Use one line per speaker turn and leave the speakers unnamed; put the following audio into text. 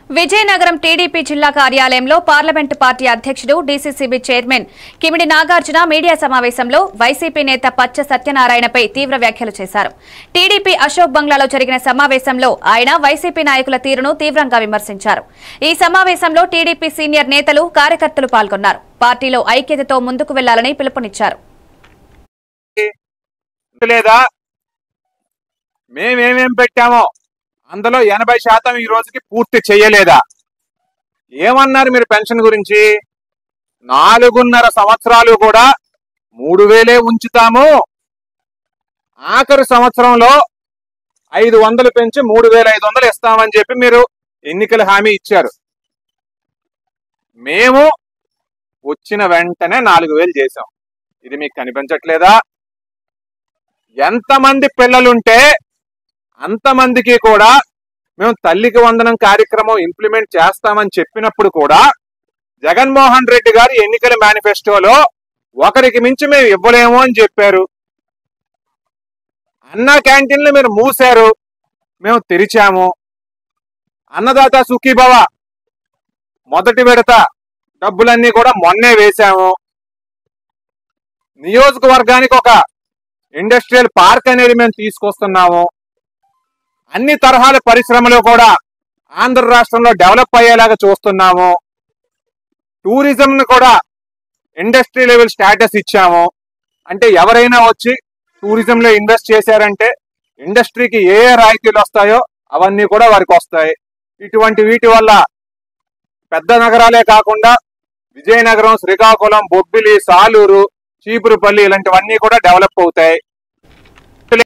Vizianagaram TDP జిల్లా కార్యాలయంలో parliament party అధ్యక్షుడు DCCB chairman Kimidi Nagarjuna media సమావేశంలో వైసీపీ నేత పచ్చ సత్యనారాయణపై తీవ్ర వ్యాఖ్యలు చేశారు. టీడీపీ అశోక్ బంగ్లాలో జరిగిన సమావేశంలో ఆయన వైసీపీ నాయకుల తీరును తీవ్రంగా విమర్శించారు. ఈ సమావేశంలో టీడీపీ సీనియర్ నేతలు, కార్యకర్తలు పాల్గొన్నారు. పార్టీలో ఐక్యతతో ముందుకు వెళ్లాలని పిలుపునిచ్చారు.
అందులో 80% ఈ రోజుకి పూర్తి చేయలేదా? ఏమన్నారు మీరు పెన్షన్ గురించి? 4.5 సంవత్సరాలు కూడా 3,000 ఉంచుతాము, ఆఖరి సంవత్సరంలో 500 పెంచి 3,500 ఇస్తామని చెప్పి మీరు ఎన్నికల హామీ ఇచ్చారు. మేము వచ్చిన వెంటనే 4,000 చేశాం. ఇది మీకు కనిపించట్లేదా? ఎంతమంది పిల్లలుంటే అంతమందికి కూడా మేము తల్లికి వందనం కార్యక్రమం ఇంప్లిమెంట్ చేస్తామని చెప్పినప్పుడు కూడా జగన్మోహన్ రెడ్డి గారు ఎన్నికల మేనిఫెస్టోలో ఒకరికి మించి మేము ఇవ్వలేము అని చెప్పారు. అన్న క్యాంటీన్లు మీరు మూసారు, మేము తెరిచాము. అన్నదాత సుఖీభవ మొదటి విడత డబ్బులన్నీ కూడా మొన్నే వేశాము. నియోజకవర్గానికి ఒక ఇండస్ట్రియల్ పార్క్ అనేది మేము తీసుకొస్తున్నాము. అన్ని తరహాల పరిశ్రమలు కూడా ఆంధ్ర రాష్ట్రంలో డెవలప్ అయ్యేలాగా చూస్తున్నాము. టూరిజం ను కూడా ఇండస్ట్రీ లెవెల్ స్టేటస్ ఇచ్చాము. అంటే ఎవరైనా వచ్చి టూరిజంలో ఇన్వెస్ట్ చేశారంటే ఇండస్ట్రీకి ఏ రాయితీలు వస్తాయో అవన్నీ కూడా వారికి వస్తాయి. ఇటువంటి వీటి వల్ల పెద్ద నగరాలే కాకుండా విజయనగరం, శ్రీకాకుళం, బొబ్బిలి, సాలూరు, చీపురుపల్లి ఇలాంటివన్నీ కూడా డెవలప్ అవుతాయి.